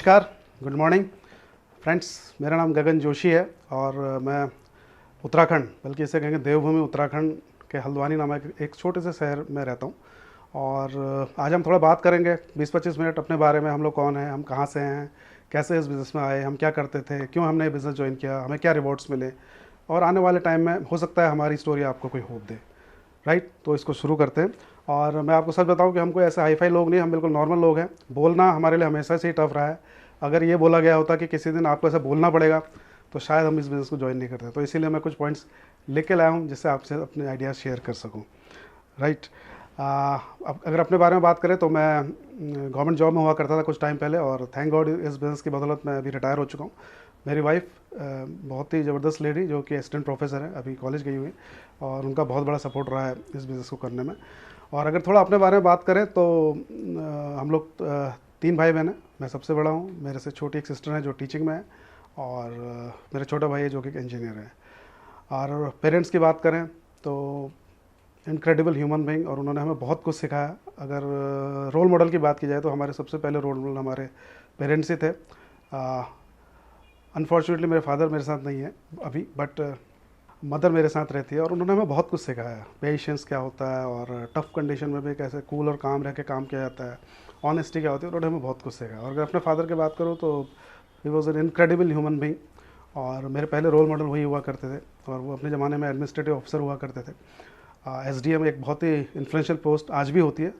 नमस्कार, good morning friends. मेरा नाम गगन जोशी है और मैं उत्तराखंड, बल्कि इसे कहेंगे देवभूमि उत्तराखंड के हल्द्वानी नामक एक छोटे से शहर में रहता हूँ। और आज हम थोड़ा बात करेंगे 20-25 मिनट अपने बारे में। हम लोग कौन हैं, हम कहाँ से हैं, कैसे इस बिज़नेस में आए, हम क्या करते थे, क्यों हमने ये बिज़नेस ज्वाइन किया, हमें क्या रिवॉर्ड्स मिले, और आने वाले टाइम में हो सकता है हमारी स्टोरी आपको कोई होप दे। राइट, तो इसको शुरू करते हैं। और मैं आपको सच बताऊं कि हम कोई ऐसे हाई फाई लोग नहीं, हम बिल्कुल नॉर्मल लोग हैं। बोलना हमारे लिए हमेशा से ही टफ रहा है। अगर ये बोला गया होता कि किसी दिन आपको ऐसा बोलना पड़ेगा तो शायद हम इस बिज़नेस को ज्वाइन नहीं करते। तो इसीलिए मैं कुछ पॉइंट्स लिख के लाया हूँ जिससे आपसे अपने आइडियाज़ शेयर कर सकूँ। राइट, अब अगर अपने बारे में बात करें तो मैं गवर्नमेंट जॉब में हुआ करता था कुछ टाइम पहले, और थैंक गॉड इस बिज़नेस की बदौलत मैं अभी रिटायर हो चुका हूँ। मेरी वाइफ बहुत ही ज़बरदस्त लेडी जो कि असिस्टेंट प्रोफेसर है, अभी कॉलेज गई हुई है, और उनका बहुत बड़ा सपोर्ट रहा है इस बिज़नेस को करने में। और अगर थोड़ा अपने बारे में बात करें तो हम लोग 3 भाई बहन हैं। मैं सबसे बड़ा हूँ, मेरे से छोटी एक सिस्टर है जो टीचिंग में है, और मेरा छोटा भाई है जो कि एक इंजीनियर है। और पेरेंट्स की बात करें तो इनक्रेडिबल ह्यूमन बीइंग, और उन्होंने हमें बहुत कुछ सिखाया। अगर रोल मॉडल की बात की जाए तो हमारे सबसे पहले रोल मॉडल हमारे पेरेंट्स ही थे। अनफॉर्चुनेटली मेरे फादर मेरे साथ नहीं है अभी, बट मदर मेरे साथ रहती है, और उन्होंने हमें बहुत कुछ सिखाया। पेशेंस क्या होता है, और टफ़ कंडीशन में भी कैसे कूल और काम रह के काम किया जाता है, ऑनेस्टी क्या होती है, उन्होंने हमें बहुत कुछ सिखाया। और अगर अपने फादर की बात करूँ तो he was an incredible human being, और मेरे पहले रोल मॉडल वही हुआ करते थे, और वो अपने ज़माने में एडमिनिस्ट्रेटिव ऑफिसर हुआ करते थे। एसडीएम एक बहुत ही इन्फ्लुएंशियल पोस्ट आज भी होती है,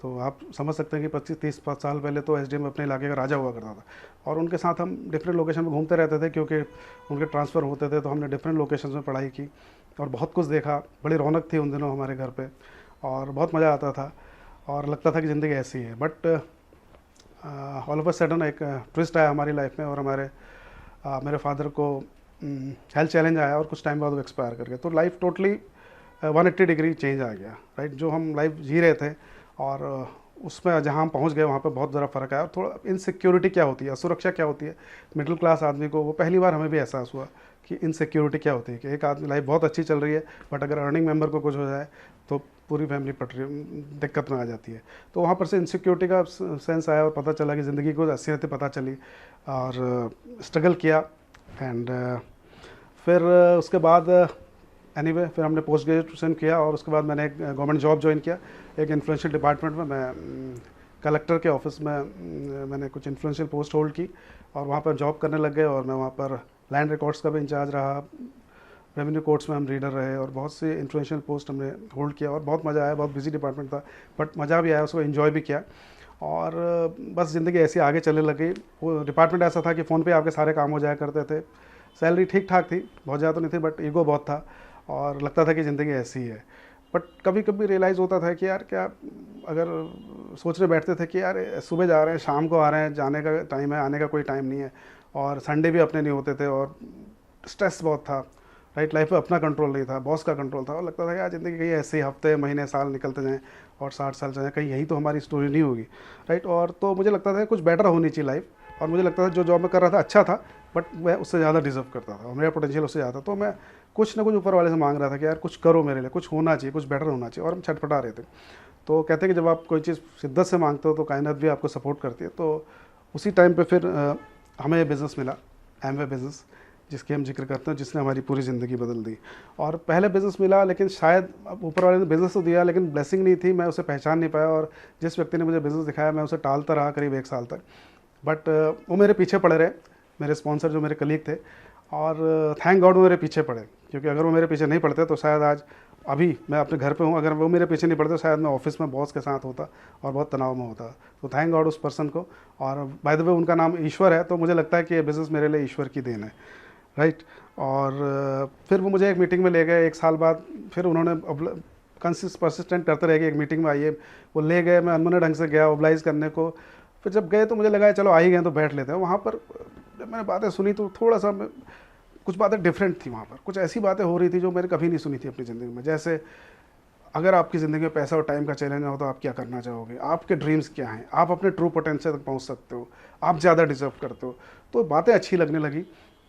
तो आप समझ सकते हैं कि 25-30 साल पहले तो एसडीएम अपने इलाके का राजा हुआ करता था। और उनके साथ हम डिफरेंट लोकेशन में घूमते रहते थे, क्योंकि उनके ट्रांसफ़र होते थे, तो हमने डिफरेंट लोकेशन में पढ़ाई की और बहुत कुछ देखा। बड़ी रौनक थी उन दिनों हमारे घर पे, और बहुत मज़ा आता था, और लगता था कि ज़िंदगी ऐसी है। But all of a sudden एक ट्विस्ट आया हमारी लाइफ में, और मेरे फादर को हेल्थ चैलेंज आया, और कुछ टाइम बाद वो एक्सपायर कर गए। तो लाइफ टोटली 180 डिग्री चेंज आ गया। राइट, जो हम लाइफ जी रहे थे और उसमें जहाँ हम पहुँच गए वहाँ पे बहुत ज़रा फ़र्क आया। और थोड़ा इनसिक्योरिटी क्या होती है, असुरक्षा क्या होती है, मिडिल क्लास आदमी को वो पहली बार हमें भी एहसास हुआ कि इनसिक्योरिटी क्या होती है। कि एक आदमी लाइफ बहुत अच्छी चल रही है, बट अगर अर्निंग मेंबर को कुछ हो जाए तो पूरी फैमिली पटरी दिक्कत में आ जाती है। तो वहाँ पर से इनसिक्योरिटी का सेंस आया, और पता चला कि ज़िंदगी को असलियत पता चली, और स्ट्रगल किया। एंड फिर उसके बाद एनीवे फिर हमने पोस्ट ग्रेजुएशन किया, और उसके बाद मैंने एक गवर्नमेंट जॉब ज्वाइन किया एक इन्फ्लुएंशियल डिपार्टमेंट में। मैं कलेक्टर के ऑफिस में मैंने कुछ इन्फ्लुएंशियल पोस्ट होल्ड की, और वहाँ पर जॉब करने लग गए। और मैं वहाँ पर लैंड रिकॉर्ड्स का भी इंचार्ज रहा, रेवेन्यू कोर्ट्स में हम रीडर रहे, और बहुत से इन्फ्लुएंशियल पोस्ट हमने होल्ड किया, और बहुत मज़ा आया। बहुत बिजी डिपार्टमेंट था, बट मज़ा भी आया, उसको एंजॉय भी किया। और बस ज़िंदगी ऐसी आगे चलने लगी। वो डिपार्टमेंट ऐसा था कि फ़ोन पे आपके सारे काम हो जाया करते थे। सैलरी ठीक ठाक थी, बहुत ज़्यादा तो नहीं थी, बट ईगो बहुत था, और लगता था कि ज़िंदगी ऐसी ही है। बट कभी कभी रियलाइज़ होता था कि यार क्या, अगर सोचने बैठते थे कि यार सुबह जा रहे हैं, शाम को आ रहे हैं, जाने का टाइम है, आने का कोई टाइम नहीं है, और संडे भी अपने नहीं होते थे, और स्ट्रेस बहुत था। राइट, लाइफ में अपना कंट्रोल नहीं था, बॉस का कंट्रोल था, और लगता था कि यार ज़िंदगी कहीं ऐसे ही हफ्ते महीने साल निकलते जाएँ, और 60 साल चले, कहीं यही तो हमारी स्टोरी नहीं होगी। राइट, और तो मुझे लगता था कुछ बेटर होनी चाहिए लाइफ, और मुझे लगता था जो जॉब मैं कर रहा था अच्छा था, बट मैं उससे ज़्यादा डिजर्व करता था, और मेरा पोटेंशियल उससे ज़्यादा। तो मैं कुछ ना कुछ ऊपर वाले से मांग रहा था कि यार कुछ करो मेरे लिए, कुछ होना चाहिए, कुछ बेटर होना चाहिए, और हम छटपटा रहे थे। तो कहते हैं कि जब आप कोई चीज़ शिद्दत से मांगते हो तो कायनात भी आपको सपोर्ट करती है। तो उसी टाइम पे फिर हमें ये बिज़नेस मिला, एमवे बिज़नेस, जिसकी हम जिक्र करते हैं, जिसने हमारी पूरी ज़िंदगी बदल दी। और पहले बिज़नेस मिला, लेकिन शायद ऊपर वाले ने बिज़नेस तो दिया, लेकिन ब्लेसिंग नहीं थी, मैं उसे पहचान नहीं पाया। और जिस व्यक्ति ने मुझे बिज़नेस दिखाया, मैं उसे टालता रहा करीब 1 साल तक। बट वो मेरे पीछे पड़े रहे, मेरे स्पॉन्सर जो मेरे कलीग थे, और थैंक गॉड वो मेरे पीछे पड़े, क्योंकि अगर वो मेरे पीछे नहीं पड़ते तो शायद आज अभी मैं अपने घर पे हूँ। अगर वो मेरे पीछे नहीं पड़ते तो शायद मैं ऑफिस में बॉस के साथ होता, और बहुत तनाव में होता। तो थैंक गॉड उस पर्सन को। और बाय द वे उनका नाम ईश्वर है, तो मुझे लगता है कि ये बिज़नेस मेरे लिए ईश्वर की देन है। राइट, और फिर वो मुझे एक मीटिंग में ले गए 1 साल बाद। फिर उन्होंने परसिस्टेंट करते रह गए, एक मीटिंग में आइए, वो ले गए, मैं अनमने ढंग से गया ओबलाइज करने को। फिर जब गए तो मुझे लगा चलो आ ही गए तो बैठ लेते हैं। वहाँ पर जब मैंने बातें सुनी तो थोड़ा सा कुछ बातें डिफरेंट थी। वहाँ पर कुछ ऐसी बातें हो रही थी जो मैंने कभी नहीं सुनी थी अपनी ज़िंदगी में। जैसे अगर आपकी ज़िंदगी में पैसा और टाइम का चैलेंज हो तो आप क्या करना चाहोगे, आपके ड्रीम्स क्या हैं, आप अपने ट्रू पोटेंशियल तक पहुँच सकते हो, आप ज़्यादा डिजर्व करते हो। तो बातें अच्छी लगने लगी,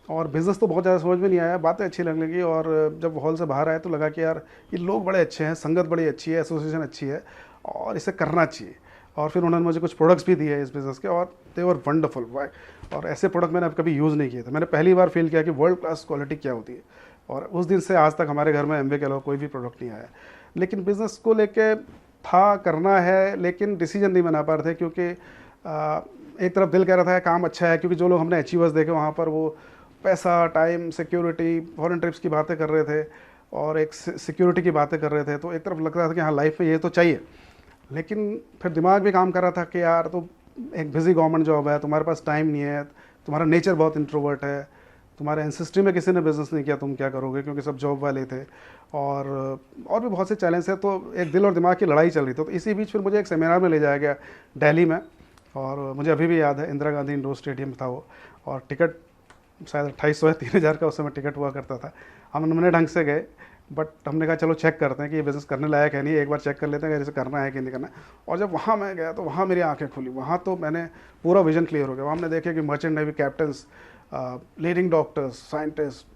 और बिज़नेस तो बहुत ज़्यादा समझ में नहीं आया, बातें अच्छी लगने लगी। और जब हॉल से बाहर आए तो लगा कि यार ये लोग बड़े अच्छे हैं, संगत बड़ी अच्छी है, एसोसिएशन अच्छी है, और इसे करना चाहिए। और फिर उन्होंने मुझे कुछ प्रोडक्ट्स भी दिए इस बिज़नेस के, और दे वर वंडरफुल। और ऐसे प्रोडक्ट मैंने अब कभी यूज़ नहीं किए थे। मैंने पहली बार फील किया कि वर्ल्ड क्लास क्वालिटी क्या होती है, और उस दिन से आज तक हमारे घर में एमवे के अलावा कोई भी प्रोडक्ट नहीं आया। लेकिन बिज़नेस को लेके था, करना है, लेकिन डिसीजन नहीं बना पा रहे थे, क्योंकि एक तरफ दिल कह रहा था काम अच्छा है, क्योंकि जो लोग हमने अचीवर्स देखे वहाँ पर वो पैसा, टाइम, सिक्योरिटी, फॉरेन ट्रिप्स की बातें कर रहे थे और एक सिक्योरिटी की बातें कर रहे थे। तो एक तरफ लग रहा था कि हाँ लाइफ में ये तो चाहिए, लेकिन फिर दिमाग भी काम कर रहा था कि यार तो एक बिजी गवर्नमेंट जॉब है, तुम्हारे पास टाइम नहीं है, तुम्हारा नेचर बहुत इंट्रोवर्ट है, तुम्हारे एंसेस्ट्री में किसी ने बिज़नेस नहीं किया, तुम क्या करोगे, क्योंकि सब जॉब वाले थे, और भी बहुत से चैलेंज है। तो एक दिल और दिमाग की लड़ाई चल रही थी। तो इसी बीच फिर मुझे एक सेमिनार में ले जाया गया दिल्ली में, और मुझे अभी भी याद है इंदिरा गांधी इंडोर स्टेडियम था वो, और टिकट शायद 2800 या 3000 का उस समय टिकट हुआ करता था। हम नमने ढंग से गए, बट हमने कहा चलो चेक करते हैं कि ये बिज़नेस करने लायक है नहीं, एक बार चेक कर लेते हैं कि इसे करना है कि नहीं करना है। और जब वहाँ मैं गया तो वहाँ मेरी आंखें खुली, वहाँ तो मैंने पूरा विजन क्लियर हो गया। वहाँ हमने देखे कि merchant navy captains, leading doctors, scientist,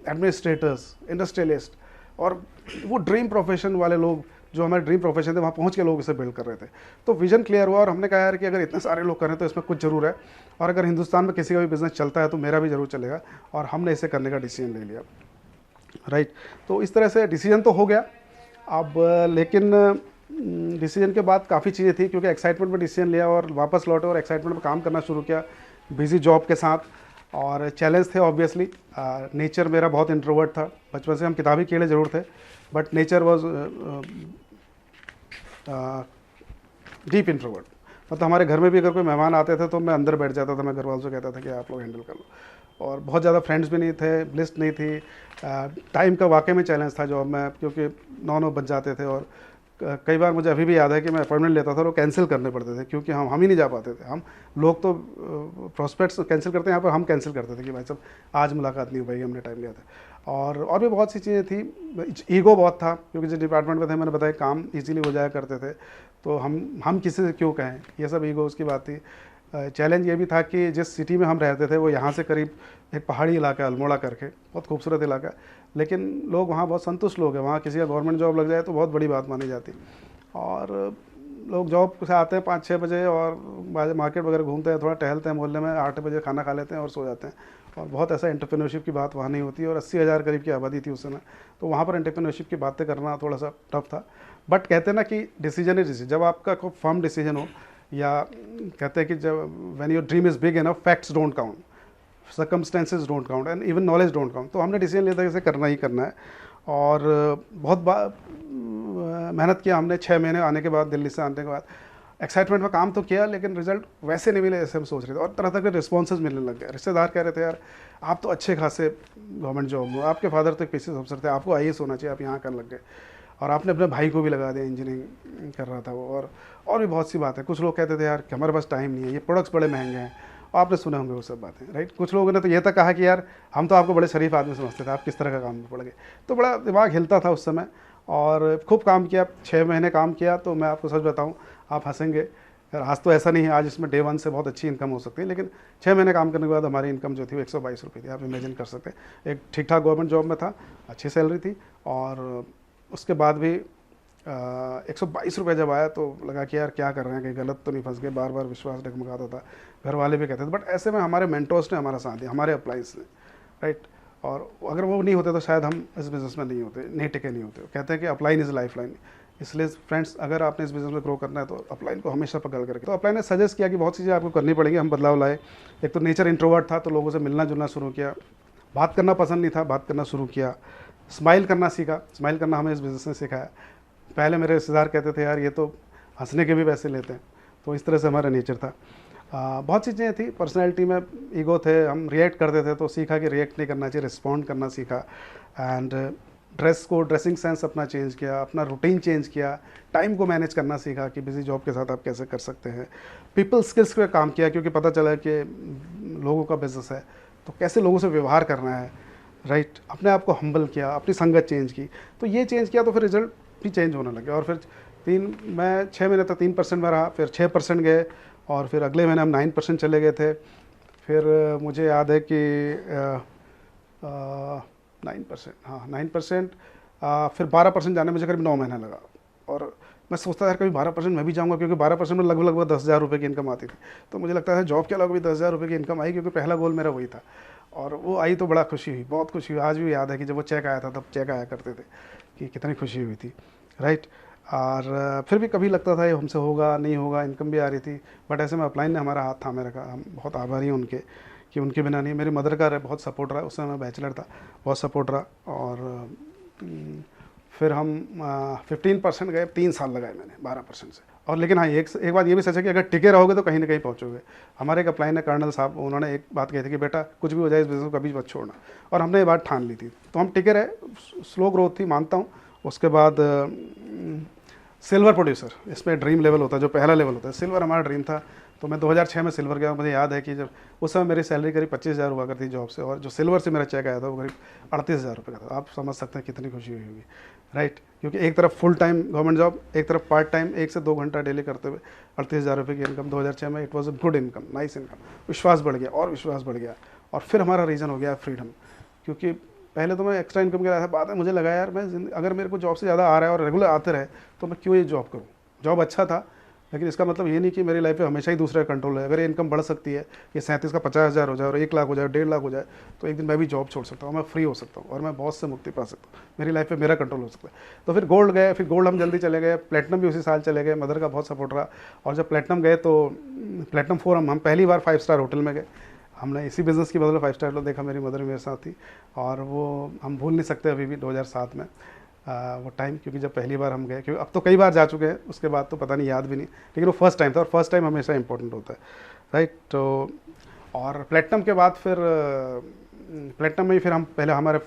administrators, industrialist, और वो ड्रीम प्रोफेशन वाले लोग जो हमारे ड्रीम प्रोफेशन थे, वहाँ पहुँच के लोग इसे बिल्ड कर रहे थे। तो विजन क्लियर हुआ, और हमने कहा यार कि अगर इतने सारे लोग करें तो इसमें कुछ ज़रूर है, और अगर हिंदुस्तान में किसी का भी बिज़नेस चलता है तो मेरा भी ज़रूर चलेगा, और हमने इसे करने का डिसीजन ले लिया। राइट। तो इस तरह से डिसीजन तो हो गया अब, लेकिन डिसीजन के बाद काफ़ी चीज़ें थी, क्योंकि एक्साइटमेंट में डिसीजन लिया और वापस लौटे और एक्साइटमेंट में काम करना शुरू किया बिजी जॉब के साथ। और चैलेंज थे ऑब्वियसली। नेचर मेरा बहुत इंट्रोवर्ट था, बचपन से हम किताबी कीड़े ज़रूर थे, but nature was deep introvert. मतलब हमारे घर में भी अगर कोई मेहमान आते थे तो मैं अंदर बैठ जाता था, मैं घर वालों से कहता था कि आप लोग हैंडल कर लो। और बहुत ज़्यादा फ्रेंड्स भी नहीं थे, लिस्ट नहीं थी। टाइम का वाकई में चैलेंज था जॉब में, क्योंकि 9 बज जाते थे, और कई बार मुझे अभी भी याद है कि मैं अपॉइंटमेंट लेता था और वो कैंसिल करने पड़ते थे, क्योंकि हम ही नहीं जा पाते थे। हम लोग तो प्रोस्पेक्ट्स कैंसिल करते हैं, यहाँ पर हम कैंसिल करते थे कि भाई साहब आज मुलाकात नहीं हो पाई, हमने टाइम लिया था। और भी बहुत सी चीज़ें थी। ईगो बहुत था, क्योंकि जिस डिपार्टमेंट में थे मैंने बताया काम ईजिली हो जाया करते थे, तो हम किसी से क्यों कहें, ये सब ईगो उसकी बात थी। चैलेंज ये भी था कि जिस सिटी में हम रहते थे वो यहाँ से करीब एक पहाड़ी इलाका, अल्मोड़ा करके, बहुत खूबसूरत इलाका, लेकिन लोग वहाँ बहुत संतुष्ट लोग हैं। वहाँ किसी का गवर्नमेंट जॉब लग जाए तो बहुत बड़ी बात मानी जाती। और लोग जॉब से आते हैं 5-6 बजे और मार्केट वगैरह घूमते हैं, थोड़ा टहलते हैं मोहल्ले में, 8 बजे खाना खा लेते हैं और सो जाते हैं। और बहुत ऐसा एंटरप्रेन्योरशिप की बात वहाँ नहीं होती। और 80,000 करीब की आबादी थी उस समय, तो वहाँ पर एंटरप्रेन्योरशिप की बातें करना थोड़ा सा टफ था। बट कहते हैं ना कि डिसीजन ही डिसीजन, जब आपका कोई फर्म डिसीजन हो, या कहते हैं कि जब when your dream is big enough, facts don't count, circumstances don't count, and even knowledge don't count. तो हमने डिसीजन लिया था कि इसे करना ही करना है। और बहुत मेहनत किया हमने। 6 महीने आने के बाद, दिल्ली से आने के बाद एक्साइटमेंट में काम तो किया, लेकिन रिजल्ट वैसे नहीं मिले जैसे हम सोच रहे थे, और तरह तरह के रिस्पॉन्सेज मिलने लग गए। रिश्तेदार कह रहे थे यार आप तो अच्छे खासे गवर्नमेंट जॉब में, आपके फादर तो एक पीसीएस अफसर थे, आपको आईएएस होना चाहिए, आप यहाँ कर लग गए। और आपने अपने भाई को भी लगा दिया, इंजीनियरिंग कर रहा था वो। और भी बहुत सी बात है। कुछ लोग कहते थे यार कि हमारे पास टाइम नहीं है, ये प्रोडक्ट्स बड़े महंगे हैं, आपने सुने होंगे वो सब बातें, राइट। कुछ लोगों ने तो ये तक कहा कि यार हम तो आपको बड़े शरीफ आदमी समझते थे, आप किस तरह का काम में पड़ गए। तो बड़ा दिमाग हिलता था उस समय, और खूब काम किया। 6 महीने काम किया। तो मैं आपको सच बताऊं, आप हंसेंगे यार, आज तो ऐसा नहीं है, आज इसमें डे 1 से बहुत अच्छी इनकम हो सकती है, लेकिन 6 महीने काम करने के बाद हमारी इनकम जो थी वो 122 रुपये थी। आप इमेजिन कर सकते हैं। एक ठीक ठाक गवर्नमेंट जॉब में था, अच्छी सैलरी थी, और उसके बाद भी 122 रुपये जब आया तो लगा कि यार क्या कर रहे हैं, कहीं गलत तो नहीं फंस गए। बार बार विश्वास डगमगाता था, घर वाले भी कहते थे। बट ऐसे में हमारे मेंटोर्स ने हमारा साथ दिया, हमारे अप्लाइंस ने, राइट। और अगर वो नहीं होते तो शायद हम इस बिज़नेस में नहीं होते, नहीं टिके नहीं होते। कहते हैं कि अपलाइन इज़ लाइफ लाइन। इसलिए फ्रेंड्स, अगर आपने इस बिज़नेस में ग्रो करना है तो अपलाइन को हमेशा पकड़ करके। तो अपलाइन ने सजेस्ट किया कि बहुत चीज़ें आपको करनी पड़ेंगी, हम बदलाव लाए। एक तो नेचर इंट्रोवर्ट था, तो लोगों से मिलना जुलना शुरू किया। बात करना पसंद नहीं था, बात करना शुरू किया। स्माइल करना सीखा, स्माइल करना हमें इस बिज़नेस ने सिखाया। पहले मेरे रिश्तेदार कहते थे यार ये तो हंसने के भी पैसे लेते हैं। तो इस तरह से हमारा नेचर था। बहुत सी चीज़ें थी, पर्सनैलिटी में ईगो थे, हम रिएक्ट करते थे, तो सीखा कि रिएक्ट नहीं करना चाहिए, रिस्पॉन्ड करना सीखा। एंड ड्रेसिंग सेंस अपना चेंज किया, अपना रूटीन चेंज किया, टाइम को मैनेज करना सीखा कि बिजी जॉब के साथ आप कैसे कर सकते हैं। पीपल स्किल्स पे काम किया, क्योंकि पता चला कि लोगों का बिजनेस है तो कैसे लोगों से व्यवहार करना है, राइट। अपने आप को हम्बल किया, अपनी संगत चेंज की। तो ये चेंज किया तो फिर रिजल्ट भी चेंज होने लगे। और फिर मैं 6 महीने तक 3% में रहा, फिर 6% गए, और फिर अगले महीने हम 9% चले गए थे। फिर मुझे याद है कि 9%, हाँ 9%, फिर 12% जाने में मुझे करीब 9 महीना लगा। और मैं सोचता था यार कभी 12% मैं भी जाऊँगा, क्योंकि 12% में लगभग लगभग 10,000 रुपये की इनकम आती थी। तो मुझे लगता है जॉब के अलावा भी 10,000 रुपये की इनकम आई, क्योंकि पहला गोल मेरा वही था। और वो आई तो बड़ा खुशी हुई, बहुत खुशी हुई। आज भी याद है कि जब वो चेक आया था, तब चेक आया करते थे, कि कितनी खुशी हुई थी, राइट। और फिर भी कभी लगता था ये हमसे होगा नहीं होगा, इनकम भी आ रही थी, बट ऐसे में अपलाइन ने हमारा हाथ थामे रखा। हम बहुत आभारी हैं उनके, कि उनके बिना नहीं। मेरी मदर का बहुत सपोर्ट रहा, उस समय मैं बैचलर था, बहुत सपोर्ट रहा। और फिर हम 15% गए, 3 साल लगाए मैंने 12% से। और लेकिन हाँ, एक बात ये भी सच है कि अगर टिके रहोगे तो कहीं ना कहीं पहुँचोगे। हमारे एक अपलाइन है कर्नल साहब, उन्होंने एक बात कही थी कि बेटा कुछ भी हो जाए इस बिज़नेस को कभी मत छोड़ना, और हमने ये बात ठान ली थी। तो हम टिके रहे, स्लो ग्रोथ थी मानता हूँ। उसके बाद सिल्वर प्रोड्यूसर, इसमें ड्रीम लेवल होता है, जो पहला लेवल होता है, सिल्वर हमारा ड्रीम था। तो मैं 2006 में सिल्वर गया। मुझे याद है कि जब उस समय मेरी सैलरी करीब 25,000 हुआ करती जॉब से, और जो सिल्वर से मेरा चेक आया था वो करीब 38,000 रुपये का था। आप समझ सकते हैं कितनी खुशी हुई होगी, राइट। क्योंकि एक तरफ फुल टाइम गवर्नमेंट जॉब, एक तरफ पार्ट टाइम 1 से 2 घंटा डेली करते हुए 38,000 रुपये की इनकम 2006 में। It was a good income, nice income. विश्वास बढ़ गया और विश्वास बढ़ गया, और फिर हमारा रीज़न हो गया फ्रीडम। क्योंकि पहले तो मैं एक्स्ट्रा इनकम के रहा था, बाद में मुझे लगा यार मैं अगर मेरे को जॉब से ज़्यादा आ रहा है और रेगुलर आते रहे तो मैं क्यों ये जॉब करूँ। जॉब अच्छा था, लेकिन इसका मतलब ये नहीं कि मेरी लाइफ पे हमेशा ही दूसरा कंट्रोल है। अगर ये इनकम बढ़ सकती है, ये 37 का 50,000 हो जाए और 1 लाख हो जाए, 1.5 लाख हो जाए, तो एक दिन मैं भी जॉब छोड़ सकता हूँ, मैं फ्री हो सकता हूँ, और मैं बॉस से मुक्ति पा सकता हूँ। मेरी लाइफ पे मेरा कंट्रोल हो सकता है। तो फिर गोल्ड गए, फिर गोल्ड हम जल्दी चले गए, प्लेटिनम भी उसी साल चले गए। मदर का बहुत सपोर्ट रहा। और जब प्लेटिनम गए तो प्लेटिनम 4 हम पहली बार 5 स्टार होटल में गए। हमने इसी बिज़नेस की बदौलत 5 स्टार होटल देखा, मेरी मदर मेरे साथ थी, और वो हम भूल नहीं सकते अभी भी 2007 में वो टाइम। क्योंकि जब पहली बार हम गए, क्योंकि अब तो कई बार जा चुके हैं, उसके बाद तो पता नहीं, याद भी नहीं, लेकिन वो फर्स्ट टाइम था, और फर्स्ट टाइम हमेशा इंपॉर्टेंट होता है, राइट। तो और प्लेटिनम के बाद फिर प्लेटिनम में ही फिर हम पहले हमारे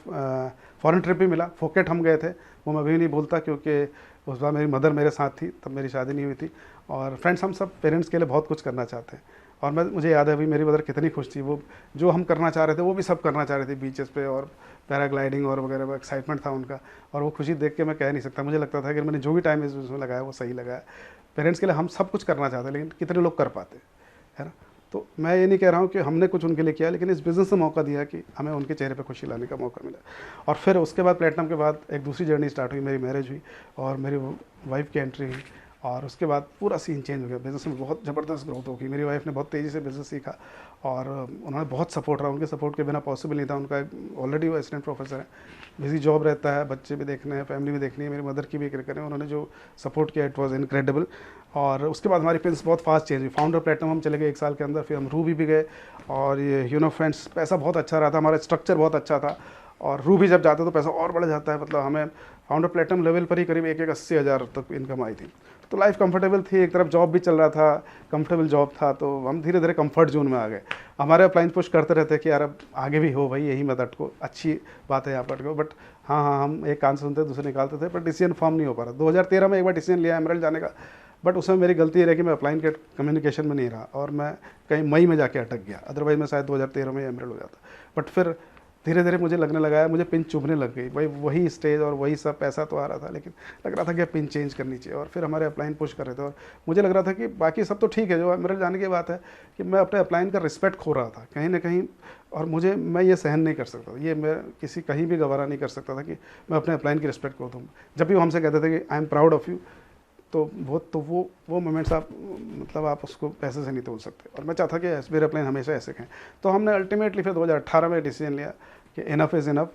फॉरेन ट्रिप भी मिला, फोकेट हम गए थे, वो मैं अभी नहीं भूलता, क्योंकि उस बार मेरी मदर मेरे साथ थी, तब मेरी शादी नहीं हुई थी। और फ्रेंड्स, हम सब पेरेंट्स के लिए बहुत कुछ करना चाहते हैं, और मुझे याद है अभी मेरी मदर कितनी खुश थी। वो जो हम करना चाह रहे थे वो भी सब करना चाह रहे थे, बीचेस पे और पैराग्लाइडिंग और वगैरह, एक्साइटमेंट था उनका। और वो खुशी देख के मैं कह नहीं सकता। मुझे लगता था कि मैंने जो भी टाइम इसमें लगाया वो सही लगाया। पेरेंट्स के लिए हम सब कुछ करना चाहते हैं, लेकिन कितने लोग कर पाते है ना। तो मैं ये नहीं कह रहा हूँ कि हमने कुछ उनके लिए किया, लेकिन इस बिज़नेस ने मौका दिया कि हमें उनके चेहरे पे खुशी लाने का मौका मिला। और फिर उसके बाद प्लेटिनम के बाद एक दूसरी जर्नी स्टार्ट हुई, मेरी मैरिज हुई और मेरी वाइफ की एंट्री हुई, और उसके बाद पूरा सीन चेंज हो गया। बिज़नेस में बहुत ज़बरदस्त ग्रोथ हो गई। मेरी वाइफ ने बहुत तेज़ी से बिज़नेस सीखा, और उन्होंने बहुत सपोर्ट रहा। उनके सपोर्ट के बिना पॉसिबल नहीं था। उनका ऑलरेडी वो असिस्टेंट प्रोफेसर है, बिजी जॉब रहता है, बच्चे भी देखने हैं, फैमिली भी देखनी है, मेरी मदर की भी केयर करें। उन्होंने जो सपोर्ट किया, इट वॉज इनक्रेडिबल। और उसके बाद हमारी प्रिंस बहुत फास्ट चेंज हुई। फाउंडर प्लेटिनम हम चले गए 1 साल के अंदर, फिर हम रूबी भी गए, और ये फ्रेंड्स, पैसा बहुत अच्छा रहा था, हमारा स्ट्रक्चर बहुत अच्छा था, और रूबी जब जाते तो पैसा और बढ़ जाता है। मतलब हमें फाउंडर प्लेटिनम लेवल पर ही करीब 80,000 तक इनकम आई थी। तो लाइफ कंफर्टेबल थी, एक तरफ जॉब भी चल रहा था, कंफर्टेबल जॉब था, तो हम धीरे धीरे कंफर्ट जोन में आ गए। हमारे अपलाइन पुश करते रहते कि यार अब आगे भी हो भाई, यही मत अटको, अच्छी बात है यहाँ पर अटको। बट हाँ, हम एक कान सुनते दूसरे निकालते थे, पर डिसीजन फॉर्म नहीं हो पा रहा। 2013 में एक बार डिसीजन लिया एमरल्ड जाने का, बट उसमें मेरी गलती ये रही कि मैं अपलाइन के कम्युनिकेशन में नहीं रहा, और मैं कहीं मई में जाके अटक गया। अदरवाइज मैं शायद 2013 में एमरल्ड हो जाता। बट फिर धीरे धीरे मुझे लगने लगा है, मुझे पिन चुभने लग गई भाई। वही स्टेज और वही सब, पैसा तो आ रहा था, लेकिन लग रहा था कि पिन चेंज करनी चाहिए। और फिर हमारे अपलाइन पुश कर रहे थे, और मुझे लग रहा था कि बाकी सब तो ठीक है, जो मेरे जाने की बात है कि मैं अपने अपलाइन का रिस्पेक्ट खो रहा था कहीं ना कहीं। और मैं ये सहन नहीं कर सकता, ये मैं किसी कहीं भी गवारा नहीं कर सकता था कि मैं अपने अपलाइन की रिस्पेक्ट खो दूँ। जब भी वो हमसे कहते थे कि I am proud of you, तो वो मोमेंट्स आप मतलब आप उसको पैसे से नहीं तोल सकते। और मैं चाहता कि मेरे अपलाइन हमेशा ऐसे कहें। तो हमने अल्टीमेटली फिर 2018 में डिसीजन लिया कि इनफ इज़ इनफ,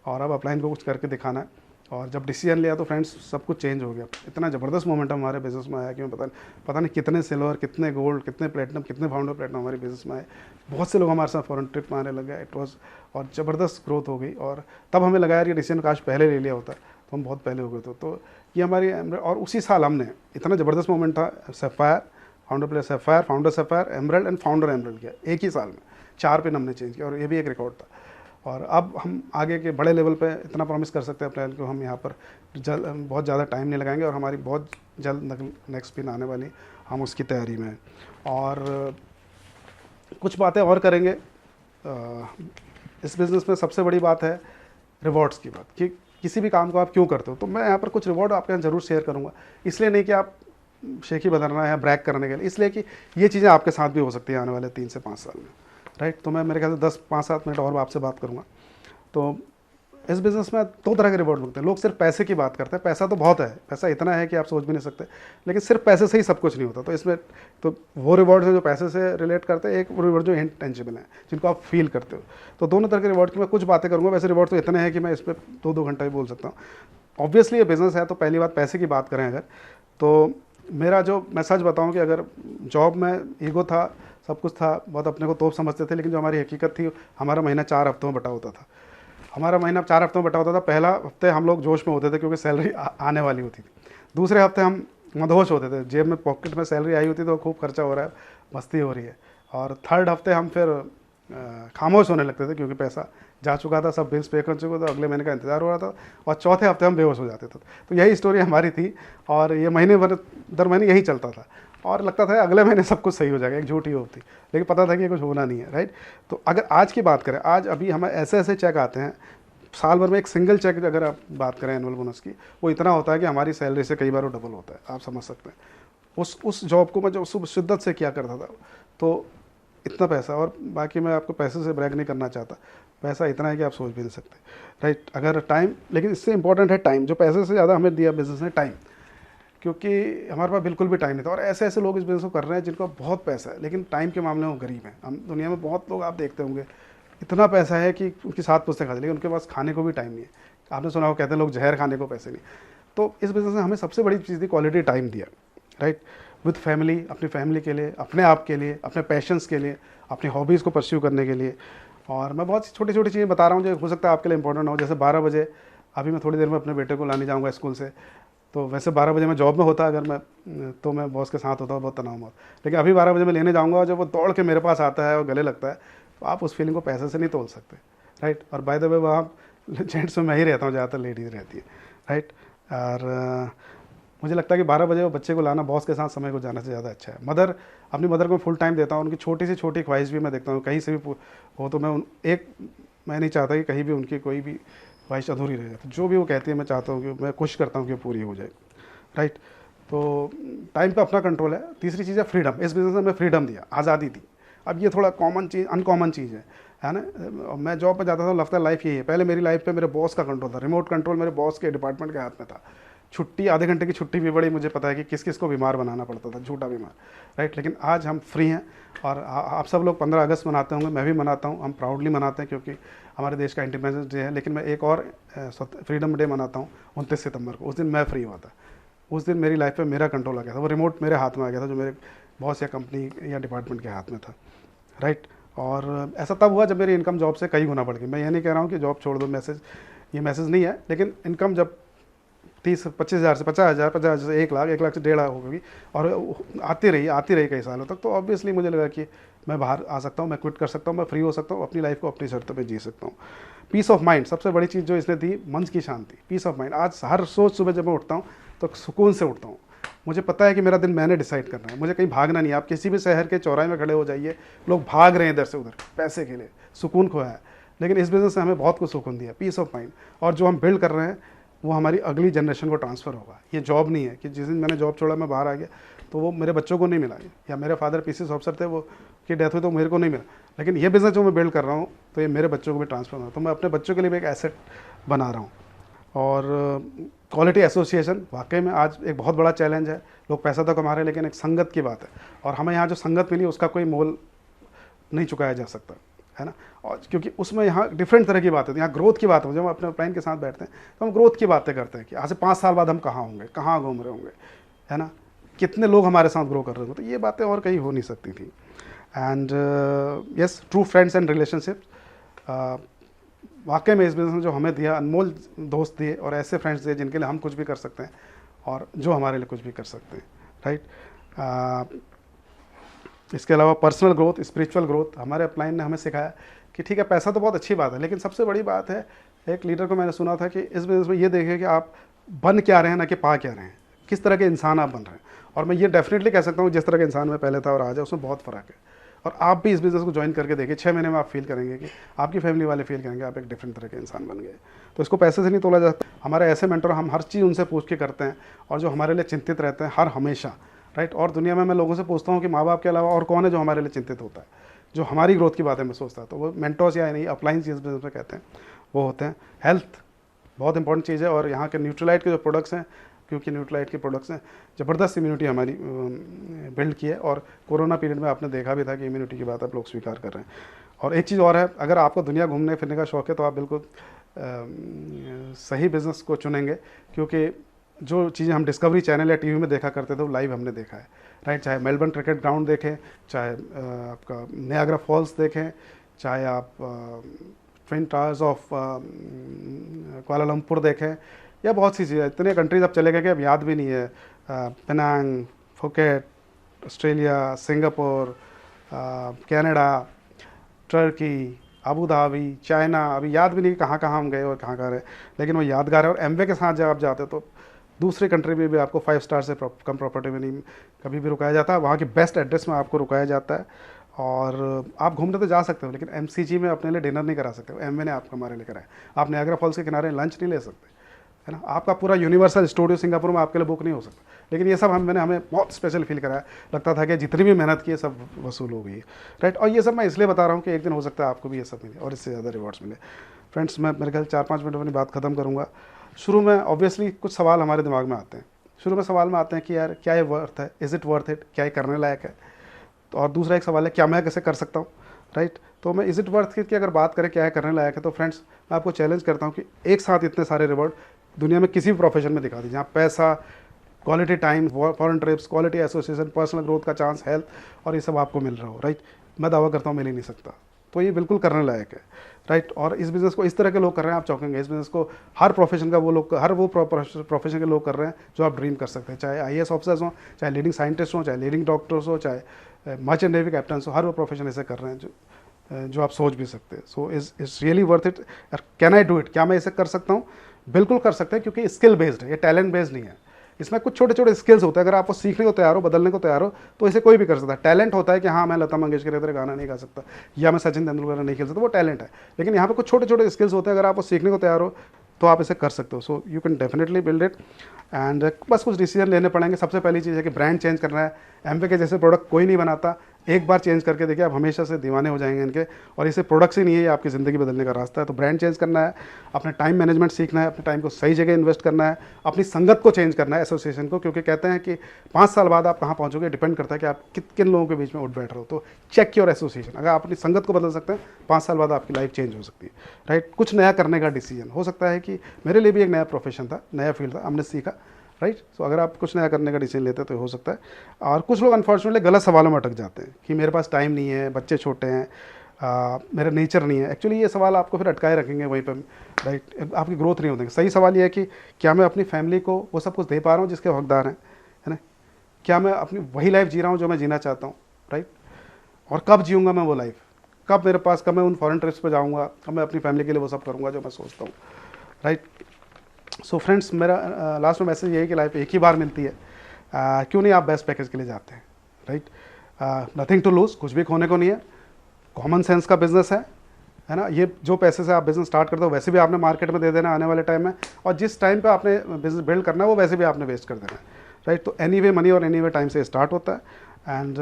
और अब अपलाइन को कुछ करके दिखाना है। और जब डिसीजन लिया तो फ्रेंड्स सब कुछ चेंज हो गया। इतना ज़बरदस्त मोमेंटम हमारे बिज़नेस में आया कि मैं पता नहीं कितने सिल्वर, कितने गोल्ड, कितने प्लेटिनम, कितने फाउंडर प्लेटिनम हमारे बिज़नेस में आए। बहुत से लोग हमारे साथ फॉरेन ट्रिप में आने लग गए। इट वॉज, और ज़बरदस्त ग्रोथ हो गई। और तब हमें लगा यार ये डिसीजन काश पहले ले लिया होता, तो हम बहुत पहले हो गए थे। तो ये हमारी, और उसी साल हमने इतना ज़बरदस्त मोमेंट था, sapphire, founder place sapphire, founder sapphire, emerald and founder emerald किया एक ही साल में। 4 पिन हमने चेंज किया, और ये भी एक रिकॉर्ड था। और अब हम आगे के बड़े लेवल पे इतना प्रॉमिस कर सकते हैं अप्रैल को, हम यहाँ पर बहुत ज़्यादा टाइम नहीं लगाएंगे, और हमारी बहुत जल्द नेक्स्ट पिन आने वाली, हम उसकी तैयारी में हैं। और कुछ बातें और करेंगे। इस बिज़नेस में सबसे बड़ी बात है रिवॉर्ड्स की बात, कि किसी भी काम को आप क्यों करते हो। तो मैं यहाँ पर कुछ रिवॉर्ड आपके यहाँ ज़रूर शेयर करूँगा, इसलिए नहीं कि आप शेखी बदलना है या ब्रैक करने के लिए, इसलिए कि ये चीज़ें आपके साथ भी हो सकती हैं आने वाले 3 से 5 साल में, राइट। तो मैं मेरे ख्याल से 5-7 मिनट और आपसे बात करूँगा। तो इस बिज़नेस में दो तरह के रिवॉर्ड मिलते हैं। लोग सिर्फ पैसे की बात करते हैं, पैसा तो बहुत है, पैसा इतना है कि आप सोच भी नहीं सकते, लेकिन सिर्फ पैसे से ही सब कुछ नहीं होता। तो इसमें तो वो रिवॉर्ड्स हैं जो पैसे से रिलेट करते हैं, एक वो रिवॉर्ड जो इंटेंजिबल है, जिनको आप फील करते हो। तो दोनों तरह के रिवॉर्ड की मैं कुछ बातें करूँगा। वैसे रिवॉर्ड तो इतने हैं कि मैं इस पर 2-2 घंटा भी बोल सकता हूँ। ऑब्वियसली ये बिज़नेस है, तो पहली बात पैसे की बात करें अगर, तो मेरा जो मैं सच बताऊँ कि अगर जॉब में ईगो था, सब कुछ था, बहुत अपने को तोप समझते थे, लेकिन जो हमारी हकीकत थी, हमारा महीना 4 हफ्तों में बटा होता था। हमारा महीना 4 हफ्तों में बटा होता था। पहला हफ्ते हम लोग जोश में होते थे क्योंकि सैलरी आने वाली होती थी। दूसरे हफ्ते हम मदहोश होते थे, जेब में पॉकेट में सैलरी आई होती तो खूब खर्चा हो रहा है, मस्ती हो रही है। और थर्ड हफ्ते हम फिर खामोश होने लगते थे क्योंकि पैसा जा चुका था, सब बिल्स पे कर चुके थे, अगले महीने का इंतजार हो रहा था। और चौथे हफ्ते हम बेहोश हो जाते थे। तो यही स्टोरी हमारी थी और ये महीने भर दर महीने यही चलता था और लगता था अगले महीने सब कुछ सही हो जाएगा, एक झूठी होप थी, लेकिन पता था कि ये कुछ होना नहीं है, राइट। तो अगर आज की बात करें, आज अभी हमें ऐसे ऐसे चेक आते हैं साल भर में, एक सिंगल चेक अगर आप बात करें एनुअल बोनस की, वो इतना होता है कि हमारी सैलरी से कई बार वो डबल होता है, आप समझ सकते हैं। उस जॉब को मैं जो शिद्दत से किया करता था, तो इतना पैसा, और बाकी मैं आपको पैसे से ब्रैग नहीं करना चाहता, पैसा इतना है कि आप सोच भी नहीं सकते, राइट। अगर टाइम, लेकिन इससे इंपॉर्टेंट है टाइम, जो पैसे से ज़्यादा हमें दिया बिजनेस ने टाइम, क्योंकि हमारे पास बिल्कुल भी टाइम नहीं था। और ऐसे ऐसे लोग इस बिज़नेस को कर रहे हैं जिनको बहुत पैसा है, लेकिन टाइम के मामले में वो गरीब हैं। हम दुनिया में बहुत लोग आप देखते होंगे, इतना पैसा है कि उनकी 7 पुस्तक खाते, लेकिन उनके पास खाने को भी टाइम नहीं है। आपने सुना हो, कहते हैं लोग जहर खाने को पैसे नहीं। तो इस बिज़नेस ने हमें सबसे बड़ी चीज़ दी, क्वालिटी टाइम दिया, राइट, विद फैमिली, अपनी फैमिली के लिए, अपने आप के लिए, अपने पैशंस के लिए, अपनी हॉबीज़ को परस्यू करने के लिए। और मैं बहुत छोटी छोटी चीज़ें बता रहा हूँ जो हो सकता है आपके लिए इंपॉर्टेंट हो। जैसे 12 बजे, अभी मैं थोड़ी देर में अपने बेटे को लाने जाऊँगा स्कूल से, तो वैसे 12 बजे मैं जॉब में होता अगर मैं, तो मैं बॉस के साथ होता, बहुत तनाव में, लेकिन अभी 12 बजे मैं लेने जाऊँगा और जब वो दौड़ के मेरे पास आता है और गले लगता है, तो आप उस फीलिंग को पैसे से नहीं तोल सकते, राइट। और बाय द वे वहाँ जेंट्स में मैं ही रहता हूँ, ज़्यादातर लेडीज़ रहती है, राइट। और मुझे लगता है कि 12 बजे वो बच्चे को लाना बॉस के साथ समय को जाने से ज़्यादा अच्छा है। मदर, अपनी मदर को फुल टाइम देता हूँ, उनकी छोटी से छोटी ख्वाहिश भी मैं देखता हूँ, कहीं से भी हो तो मैं नहीं चाहता कि कहीं भी उनकी कोई भी ख्वाहिश अधूरी रह जाए। तो जो भी वो कहती है मैं चाहता हूँ कि मैं कोशिश करता हूँ कि पूरी हो जाए, राइट। तो टाइम पे अपना कंट्रोल है। तीसरी चीज़ है फ्रीडम। इस बिज़नेस ने हमें फ्रीडम दिया, आज़ादी दी। अब ये थोड़ा कॉमन चीज़, अनकॉमन चीज़ है ना। मैं जॉब पे जाता था, लगता है लाइफ यही है। पहले मेरी लाइफ पे मेरे बॉस का कंट्रोल था, रिमोट कंट्रोल मेरे बॉस के डिपार्टमेंट के हाथ में था। छुट्टी, आधे घंटे की छुट्टी भी बड़ी, मुझे पता है कि किस किस को बीमार बनाना पड़ता था, झूठा बीमार, राइट। लेकिन आज हम फ्री हैं। और आप सब लोग 15 अगस्त मनाते होंगे, मैं भी मनाता हूँ, हम प्राउडली मनाते हैं क्योंकि हमारे देश का इंडिपेंडेंस डे है। लेकिन मैं एक और फ्रीडम डे मनाता हूँ 29 सितंबर को। उस दिन मैं फ्री हुआ था, उस दिन मेरी लाइफ पे मेरा कंट्रोल आ गया था, वो रिमोट मेरे हाथ में आ गया था जो मेरे बॉस या कंपनी या डिपार्टमेंट के हाथ में था, राइट। और ऐसा तब हुआ जब मेरी इनकम जॉब से कई गुना बढ़ गई। मैं ये नहीं कह रहा हूँ कि जॉब छोड़ दो, ये मैसेज नहीं है, लेकिन इनकम जब 30-25 हज़ार से 50 हज़ार से 1 लाख, 1 लाख से 1.5 लाख हो गई और आती रही कई सालों तक, तो ऑब्वियसली मुझे लगा कि मैं बाहर आ सकता हूँ, मैं क्विट कर सकता हूँ, मैं फ्री हो सकता हूँ, अपनी लाइफ को अपनी शर्तों पे जी सकता हूँ। पीस ऑफ माइंड, सबसे बड़ी चीज़ जो इसने दी, मन की शांति, पीस ऑफ माइंड। आज हर रोज़ सुबह जब मैं उठता हूँ तो सुकून से उठता हूँ। मुझे पता है कि मेरा दिन मैंने डिसाइड करना है, मुझे कहीं भागना नहीं है। आप किसी भी शहर के चौराहे में खड़े हो जाइए, लोग भाग रहे हैं इधर से उधर पैसे के लिए, सुकून खोया है। लेकिन इस बिज़नेस ने हमें बहुत कुछ सुकून दिया, पीस ऑफ माइंड। और जो हम बिल्ड कर रहे हैं वो हमारी अगली जनरेशन को ट्रांसफ़र होगा। ये जॉब नहीं है कि जिस दिन मैंने जॉब छोड़ा मैं बाहर आ गया तो वो मेरे बच्चों को नहीं मिला, या मेरे फादर पीसीएस ऑफिसर थे, वो की डेथ हुई तो मेरे को नहीं मिला। लेकिन ये बिज़नेस जो मैं बिल्ड कर रहा हूँ तो ये मेरे बच्चों को भी ट्रांसफ़र होगा, तो मैं अपने बच्चों के लिए भी एक एसेट बना रहा हूँ। और क्वालिटी एसोसिएशन वाकई में आज एक बहुत बड़ा चैलेंज है। लोग पैसा तो कमा रहे हैं, लेकिन एक संगत की बात है, और हमें यहाँ जो संगत मिली उसका कोई मोल नहीं चुकाया जा सकता, है ना। और क्योंकि उसमें यहाँ डिफरेंट तरह की बात होती है, यहाँ ग्रोथ की बात होती है। जब हम अपने क्लाइंट के साथ बैठते हैं तो हम ग्रोथ की बातें करते हैं कि आज से 5 साल बाद हम कहाँ होंगे, कहाँ घूम रहे होंगे, है ना, कितने लोग हमारे साथ ग्रो कर रहे होंगे। तो ये बातें और कहीं हो नहीं सकती थी। And yes, true friends and relationship, वाकई में इस बिज़नेस ने जो हमें दिया, अनमोल दोस्त दिए और ऐसे फ्रेंड्स दिए जिनके लिए हम कुछ भी कर सकते हैं और जो हमारे लिए कुछ भी कर सकते हैं, राइट। इसके अलावा पर्सनल ग्रोथ, स्पिरिचुअल ग्रोथ, हमारे अपलाइन ने हमें सिखाया कि ठीक है पैसा तो बहुत अच्छी बात है, लेकिन सबसे बड़ी बात है, एक लीडर को मैंने सुना था कि इस बिज़नेस में ये देखें कि आप बन क्या रहे हैं, ना कि पा क्या रहे हैं, किस तरह के इंसान आप बन रहे हैं। और मैं ये डेफिनेटली कह सकता हूँ जिस तरह के इंसान मैं पहले था और आज है उसमें बहुत फ़र्क है। और आप भी इस बिज़नेस को ज्वाइन करके देखिए, 6 महीने में आप फील करेंगे कि आपकी फैमिली वाले फील करेंगे आप एक डिफरेंट तरह के इंसान बन गए। तो इसको पैसे से नहीं तोला जाता। हमारे ऐसे मेंटर, हम हर चीज़ उनसे पूछ के करते हैं और जो हमारे लिए चिंतित रहते हैं हर हमेशा, राइट। और दुनिया में मैं लोगों से पूछता हूँ कि माँ बाप के अलावा और कौन है जो हमारे लिए चिंतित होता है, जो हमारी ग्रोथ की बातें में सोचता है, तो वो मेंटर्स या नहीं अपलाइंस इस बिज़नेस में कहते हैं। वो होते हैं। हेल्थ बहुत इंपॉर्टेंट चीज़ है, और यहाँ के न्यूट्रीलाइट के जो प्रोडक्ट्स हैं, क्योंकि न्यूट्रीलाइट के प्रोडक्ट्स हैं, ज़बरदस्त इम्यूनिटी हमारी बिल्ड की है, और कोरोना पीरियड में आपने देखा भी था कि इम्यूनिटी की बात आप लोग स्वीकार कर रहे हैं। और एक चीज़ और है, अगर आपको दुनिया घूमने फिरने का शौक़ है तो आप बिल्कुल सही बिज़नेस को चुनेंगे, क्योंकि जो चीज़ें हम डिस्कवरी चैनल या टीवी में देखा करते थे वो लाइव हमने देखा है, राइट। चाहे मेलबर्न क्रिकेट ग्राउंड देखें, चाहे आपका नियाग्रा फॉल्स देखें, चाहे आप ट्विन टावर्स ऑफ कुआलालंपुर देखें, या बहुत सी चीज़ें, इतने कंट्रीज अब चले गए कि अब याद भी नहीं है। Penang, Phuket, Australia, Singapore, Canada, Turkey, Abu Dhabi, China, अभी याद भी नहीं कहाँ कहाँ हम गए और कहाँ कहाँ रहे, लेकिन वो यादगार है। और एमवे के साथ जब आप जाते हो तो दूसरी कंट्री में भी आपको 5 स्टार से कम प्रॉपर्टी में नहीं कभी भी रुकाया जाता है, वहाँ के बेस्ट एड्रेस में आपको रुकाया जाता है। और आप घूमने तो जा सकते हो, लेकिन एमसीजी में अपने लिए डिनर नहीं करा सकते, एमवे ने आपको हमारे लिए कराया। आप नियाग्रा फॉल्स के किनारे लंच नहीं ले सकते, है ना। आपका पूरा यूनिवर्सल स्टूडियो सिंगापुर में आपके लिए बुक नहीं हो सकता, लेकिन ये सब हमें बहुत स्पेशल फील कराया। लगता था कि जितनी भी मेहनत की है सब वसूल हो गई है, राइट। और ये सब मैं इसलिए बता रहा हूँ कि एक दिन हो सकता है आपको भी ये सब मिले और इससे ज़्यादा रिवॉर्ड्स मिले। फ्रेंड्स, मैं मेरे ख्याल 4-5 मिनट में अपनी बात खत्म करूँगा। शुरू में ऑब्वियसली कुछ सवाल हमारे दिमाग में आते हैं, शुरू में सवाल में आते हैं कि यार क्या ये वर्थ है, इज़ इट वर्थ इट, क्या ये करने लायक है। तो और दूसरा एक सवाल है क्या मैं कैसे कर सकता हूँ, राइट। तो मैं इज़ इट वर्थ इट की अगर बात करें क्या है करने लायक है, तो फ्रेंड्स मैं आपको चैलेंज करता हूँ कि एक साथ इतने सारे रिवॉर्ड दुनिया में किसी भी प्रोफेशन में दिखा दीजिए। जहाँ पैसा, quality time, foreign trips, quality association, personal growth का चांस, हेल्थ, और ये सब आपको मिल रहा हो, राइट। मैं दावा करता हूँ मिल ही नहीं सकता। तो ये बिल्कुल करने लायक है, राइट। और इस बिज़नेस को इस तरह के लोग कर रहे हैं, आप चौंकेंगे। इस बिज़नेस को हर प्रोफेशन का वो लोग, हर वो प्रोफेशन के लोग कर रहे हैं जो आप ड्रीम कर सकते हैं। चाहे आईएएस ऑफिसर्स हों, चाहे लीडिंग साइंटिस्ट हों, चाहे लीडिंग डॉक्टर्स हो, चाहे मर्चेंट नेवी कैप्टन्स हो, हर वो प्रोफेशन ऐसे कर रहे हैं जो आप सोच भी सकते हैं। So is really worth it. Can I do it, क्या मैं इसे कर सकता हूँ? बिल्कुल कर सकते हैं, क्योंकि स्किल बेस्ड है, ये टैलेंट बेस्ड नहीं है। इसमें कुछ छोटे छोटे स्किल्स होते हैं, अगर आपको सीखने को तैयार हो, बदलने को तैयार हो, तो इसे कोई भी कर सकता है। टैलेंट होता है कि हाँ मैं लता मंगेशकर की तरह गाना नहीं गा सकता, या मैं सचिन तेंदुलकर नहीं खेल सकता, वो टैलेंट है। लेकिन यहाँ पे कुछ छोटे छोटे स्किल्स होते हैं, अगर आपको सीखने को तैयार हो तो आप इसे कर सकते हो। So you can definitely build it. And बस कुछ डिसीजन लेने पड़ेंगे। सबसे पहली चीज़ है कि ब्रांड चेंज करना है। एमवे के जैसे प्रोडक्ट कोई नहीं बनाता, एक बार चेंज करके देखिए आप हमेशा से दीवाने हो जाएंगे इनके। और इसे प्रोडक्ट्स ही नहीं है, ये आपकी ज़िंदगी बदलने का रास्ता है। तो ब्रांड चेंज करना है, अपने टाइम मैनेजमेंट सीखना है, अपने टाइम को सही जगह इन्वेस्ट करना है, अपनी संगत को चेंज करना है, एसोसिएशन को, क्योंकि कहते हैं कि 5 साल बाद आप कहाँ पहुँचोगे डिपेंड करता है कि आप किन लोगों के बीच में उठ बैठ रहे हो। तो चेक योर एसोसिएशन। अगर आप अपनी संगत को बदल सकते हैं, 5 साल बाद आपकी लाइफ चेंज हो सकती है, राइट। कुछ नया करने का डिसीजन हो सकता है कि मेरे लिए भी एक नया प्रोफेशन था, नया फील्ड था, हमने सीखा, राइट। सो अगर आप कुछ नया करने का डिसीजन लेते हैं तो हो सकता है। और कुछ लोग अनफॉर्चुनेटली गलत सवालों में अटक जाते हैं कि मेरे पास टाइम नहीं है, बच्चे छोटे हैं, मेरा नेचर नहीं है। एक्चुअली ये सवाल आपको फिर अटकाए रखेंगे वहीं पर, राइट। आपकी ग्रोथ नहीं होगी। सही सवाल ये है कि क्या मैं अपनी फैमिली को वो सब कुछ दे पा रहा हूँ जिसके हकदार हैं, है ना। क्या मैं अपनी वही लाइफ जी रहा हूँ जो मैं जीना चाहता हूँ, राइट। और कब जीऊँगा मैं वो लाइफ, कब मेरे पास, कब मैं उन फॉरेन ट्रिप्स पर जाऊँगा, कब मैं अपनी फैमिली के लिए वो सब करूँगा जो मैं सोचता हूँ, राइट। सो फ्रेंड्स, मेरा लास्ट में मैसेज ये है कि लाइफ एक ही बार मिलती है, क्यों नहीं आप बेस्ट पैकेज के लिए जाते हैं, राइट। नथिंग टू लूज़, कुछ भी खोने को नहीं है। कॉमन सेंस का बिजनेस है ना। ये जो पैसे से आप बिज़नेस स्टार्ट करते हो वैसे भी आपने मार्केट में दे देना आने वाले टाइम में, और जिस टाइम पे आपने बिज़नेस बिल्ड करना है वो वैसे भी आपने वेस्ट कर देना है, राइट। तो एनी वे मनी और एनी वे टाइम से स्टार्ट होता है। एंड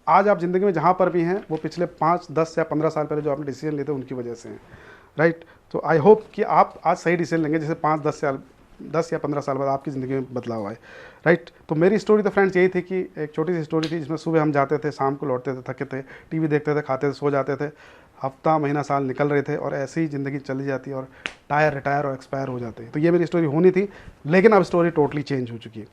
आज आप ज़िंदगी में जहाँ पर भी हैं वो पिछले 5, 10 या 15 साल पहले जो आपने डिसीजन लिए थे उनकी वजह से हैं, राइट। तो आई होप कि आप आज सही डिसीजन लेंगे, जैसे 5, 10 या 15 साल बाद आपकी ज़िंदगी में बदलाव आए, राइट। तो मेरी स्टोरी तो फ्रेंड्स यही थी कि एक छोटी सी स्टोरी थी जिसमें सुबह हम जाते थे, शाम को लौटते थे, थके थे, टीवी देखते थे, खाते थे, सो जाते थे, हफ्ता, महीना, साल निकल रहे थे, और ऐसी ही ज़िंदगी चली जाती और टायर, रिटायर और एक्सपायर हो जाते हैं। तो ये मेरी स्टोरी होनी थी, लेकिन अब स्टोरी टोटली चेंज हो चुकी है।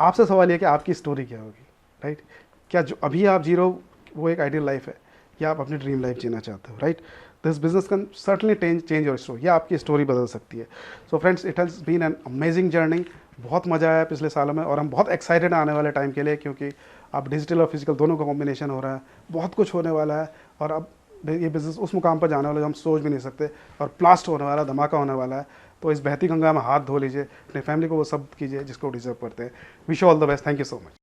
आपसे सवाल ये कि आपकी स्टोरी क्या होगी, राइट। क्या जो अभी आप जी रहे हो वो एक आइडियल लाइफ है, या आप अपनी ड्रीम लाइफ जीना चाहते हो, right. This business can certainly change your story, या आपकी स्टोरी बदल सकती है। So friends, it has been an amazing journey. बहुत मज़ा आया पिछले सालों में, और हम बहुत एक्साइटेड आने वाले टाइम के लिए, क्योंकि अब डिजिटल और फिजिकल दोनों का कॉम्बिनेशन हो रहा है, बहुत कुछ होने वाला है। और अब ये बिज़नेस उस मुकाम पर जाने वाला जो हम सोच भी नहीं सकते, और ब्लास्ट होने वाला, धमाका होने वाला है। तो इस बहती गंगा में हाथ धो लीजिए, अपनी फैमिली को वो सब कीजिए जिसको डिजर्व करते हैं। Wish you all the best. Thank you so much.